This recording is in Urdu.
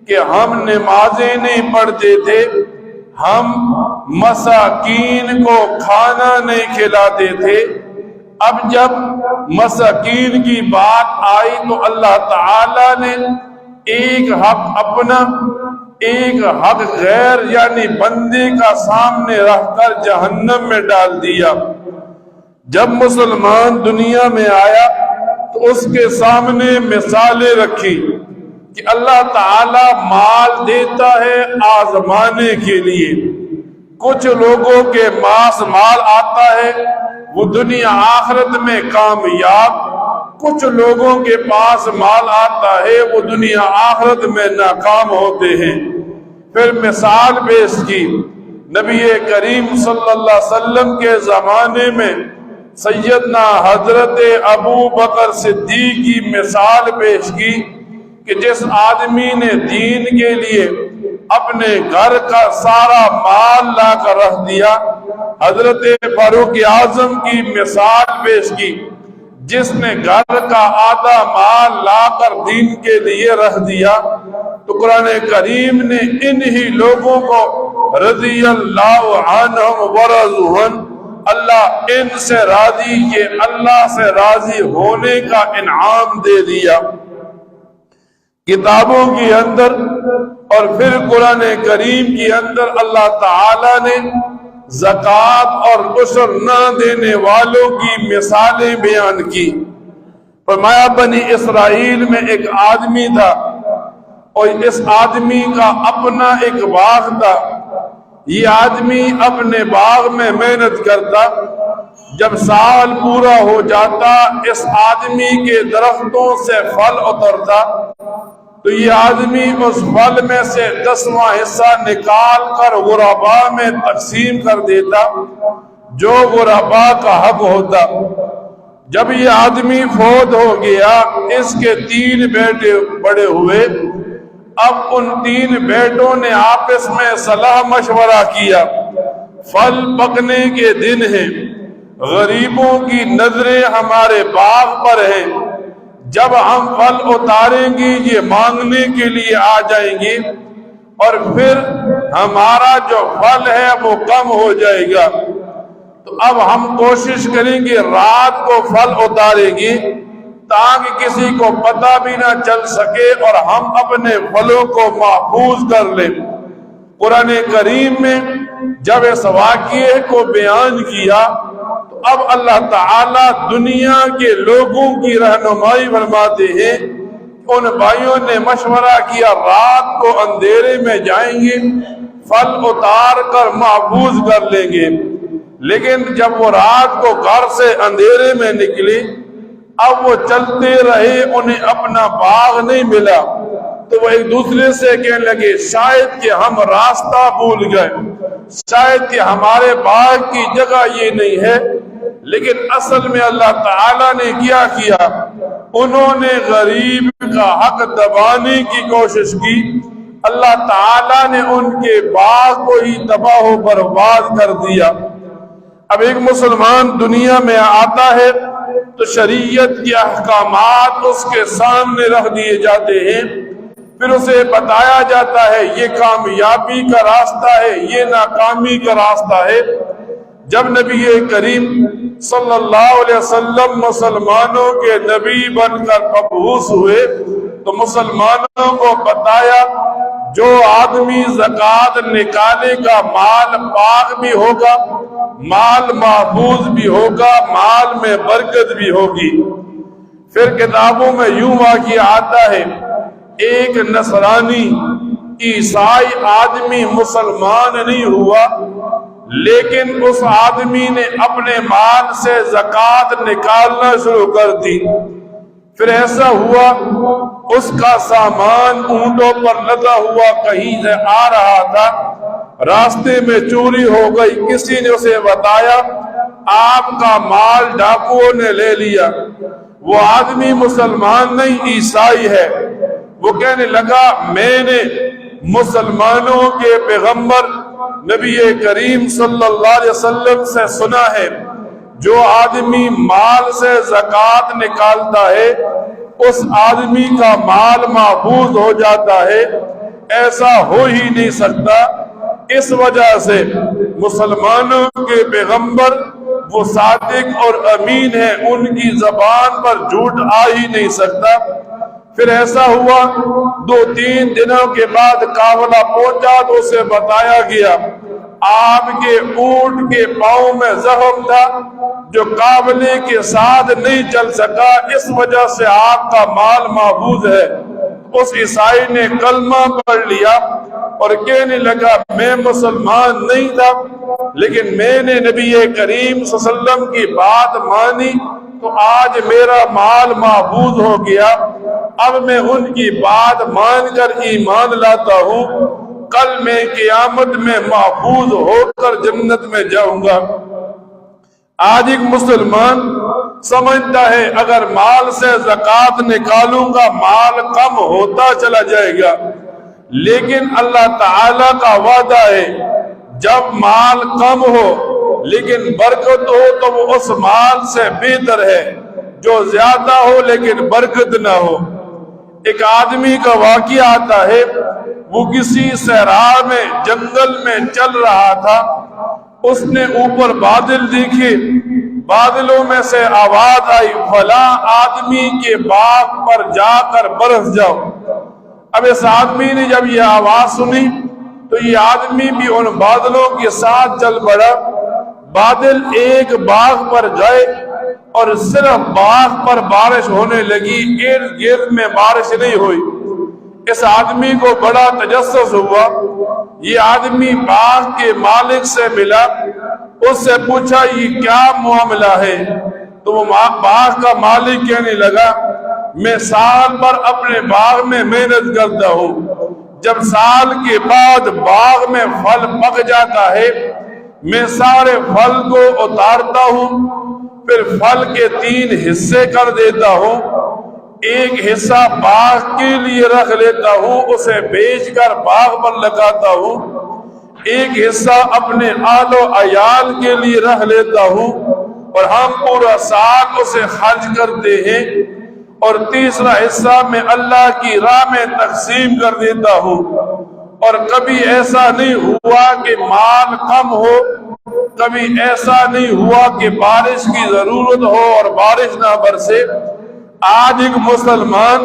کہ ہم نمازیں نہیں پڑھتے تھے، ہم مساکین کو کھانا نہیں کھلاتے تھے۔ اب جب مساکین کی بات آئی تو اللہ تعالی نے ایک حق اپنا، ایک حق غیر یعنی بندے کا سامنے رکھ کر جہنم میں ڈال دیا۔ جب مسلمان دنیا میں آیا تو اس کے سامنے مثالیں رکھی کہ اللہ تعالی مال دیتا ہے آزمانے کے لیے۔ کچھ لوگوں کے پاس مال آتا ہے وہ دنیا آخرت میں کامیاب، کچھ لوگوں کے پاس مال آتا ہے وہ دنیا آخرت میں ناکام ہوتے ہیں۔ پھر مثال پیش کی، نبی کریم صلی اللہ علیہ وسلم کے زمانے میں سیدنا حضرت ابو بکر صدیق کی مثال پیش کی کہ جس آدمی نے دین کے لیے اپنے گھر کا سارا مال لا کر رکھ دیا۔ حضرت فاروق اعظم کی مثال پیش کی، جس نے گھر کا آدھا مال لا کر دین کے لیے رکھ دیا۔ تو قرآن کریم نے انہی لوگوں کو رضی اللہ عنہم ورضوا عنہ، اللہ ان سے راضی، یہ اللہ سے راضی ہونے کا انعام دے دیا کتابوں کے اندر۔ اور پھر قرآن کریم کے اندر اللہ تعالی نے زکوٰۃ اور عشر نہ دینے والوں کی مثالیں بیان کی۔ فرمایا بنی اسرائیل میں ایک آدمی تھا اور اس آدمی کا اپنا ایک باغ تھا۔ یہ آدمی اپنے باغ میں محنت کرتا، جب سال پورا ہو جاتا اس آدمی کے درختوں سے پھل اترتا تو یہ آدمی اس پھل میں سے 10واں حصہ نکال کر غرباء میں تقسیم کر دیتا جو غرباء کا حق ہوتا۔ جب یہ آدمی فوت ہو گیا، اس کے 3 بیٹے بڑے ہوئے۔ اب ان 3 بیٹوں نے آپس میں صلاح مشورہ کیا، پھل پکنے کے دن ہیں، غریبوں کی نظریں ہمارے باغ پر ہیں، جب ہم پھل اتاریں گے یہ مانگنے کے لیے آ جائیں گے اور پھر ہمارا جو پھل ہے وہ کم ہو جائے گا۔ تو اب ہم کوشش کریں گے رات کو پھل اتاریں گے تاکہ کسی کو پتہ بھی نہ چل سکے اور ہم اپنے پھلوں کو محفوظ کر لیں۔ قرآن کریم میں جب اس واقعے کو بیان کیا تو اب اللہ تعالیٰ دنیا کے لوگوں کی رہنمائی فرماتے ہیں۔ ان بھائیوں نے مشورہ کیا رات کو اندھیرے میں جائیں گے، پھل اتار کر محفوظ کر لیں گے، لیکن جب وہ رات کو گھر سے اندھیرے میں نکلی، اب وہ چلتے رہے، انہیں اپنا باغ نہیں ملا تو وہ ایک دوسرے سے کہنے لگے شاید کہ ہم راستہ بھول گئے، شاید کہ ہمارے باغ کی جگہ یہ نہیں ہے۔ لیکن اصل میں اللہ تعالیٰ نے کیا کیا، انہوں نے غریب کا حق دبانے کی کوشش کی، اللہ تعالیٰ نے ان کے باغ کو ہی تباہ و برباد کر دیا۔ اب ایک مسلمان دنیا میں آتا ہے تو شریعت کے احکامات اس کے سامنے رکھ دیے جاتے ہیں، پھر اسے بتایا جاتا ہے یہ کامیابی کا راستہ ہے، یہ ناکامی کا راستہ ہے۔ جب نبی کریم صلی اللہ علیہ وسلم مسلمانوں کے نبی بن کر مبعوث ہوئے تو مسلمانوں کو بتایا جو آدمی زکوٰۃ نکالے گا مال پاک بھی ہوگا، مال محفوظ بھی ہوگا، مال میں برکت بھی ہوگی۔ پھر کتابوں میں یوں واقعہ آتا ہے، ایک نصرانی عیسائی آدمی مسلمان نہیں ہوا، لیکن اس آدمی نے اپنے مال سے زکوٰۃ نکالنا شروع کر دی۔ پھر ایسا ہوا اس کا سامان اونٹوں پر لدا ہوا کہیں سے آ رہا تھا، راستے میں چوری ہو گئی، کسی نے اسے بتایا آپ کا مال ڈاکوؤں نے لے لیا۔ وہ آدمی مسلمان نہیں عیسائی ہے، وہ کہنے لگا میں نے مسلمانوں کے پیغمبر نبی کریم صلی اللہ علیہ وسلم سے سنا ہے جو آدمی مال سے زکوٰۃ نکالتا ہے اس آدمی کا مال محفوظ ہو جاتا ہے، ایسا ہو ہی نہیں سکتا۔ اس وجہ سے مسلمانوں کے پیغمبر وہ صادق اور امین ہے، ان کی زبان پر جھوٹ آ ہی نہیں سکتا۔ پھر ایسا ہوا 2-3 دنوں کے بعد قافلہ پہنچا تو اسے بتایا گیا آپ کے اونٹ کے پاؤں میں زخم تھا جو قافلے کے ساتھ نہیں چل سکا، اس وجہ سے آپ کا مال محفوظ ہے۔ اس عیسائی نے کلمہ پڑھ لیا اور کہنے لگا میں مسلمان نہیں تھا لیکن میں نے نبی کریم صلی اللہ علیہ وسلم کی بات مانی تو آج میرا مال محفوظ ہو گیا، اب میں ان کی بات مان کر ایمان لاتا ہوں، کل میں قیامت میں محفوظ ہو کر جنت میں جاؤں گا۔ آج ایک مسلمان سمجھتا ہے اگر مال سے زکوٰۃ نکالوں گا مال کم ہوتا چلا جائے گا، لیکن اللہ تعالیٰ کا وعدہ ہے جب مال کم ہو لیکن برکت ہو تو وہ اس مال سے بہتر ہے جو زیادہ ہو لیکن برکت نہ ہو۔ ایک آدمی کا واقعہ آتا ہے، وہ کسی صحرا میں جنگل میں چل رہا تھا، اس نے اوپر بادل دیکھے، بادلوں میں سے آواز آئی فلاں آدمی کے باغ پر جا کر برس جاؤ۔ اب اس آدمی نے جب یہ آواز سنی تو یہ آدمی بھی ان بادلوں کے ساتھ چل پڑا۔ بادل ایک باغ پر گئے اور صرف باغ پر بارش ہونے لگی، ارد گرد میں بارش نہیں ہوئی۔ اس آدمی کو بڑا تجسس ہوا، یہ آدمی باغ کے مالک سے ملا، اس سے پوچھا یہ کیا معاملہ ہے؟ تو وہ باغ کا مالک کہنے لگا میں سال بھر اپنے باغ میں محنت کرتا ہوں، جب سال کے بعد باغ میں پھل پک جاتا ہے میں سارے پھل کو اتارتا ہوں، پھر پھل کے 3 حصے کر دیتا ہوں، ایک حصہ باغ کے لیے رکھ لیتا ہوں، اسے بیچ کر باغ پر لگاتا ہوں، ایک حصہ اپنے آل و عیال کے لیے رکھ لیتا ہوں اور ہم پورا سال اسے خرچ کرتے ہیں، اور تیسرا حصہ میں اللہ کی راہ میں تقسیم کر دیتا ہوں۔ اور کبھی ایسا نہیں ہوا کہ مال کم ہو، کبھی ایسا نہیں ہوا کہ بارش کی ضرورت ہو اور بارش نہ برسے۔ آج ایک مسلمان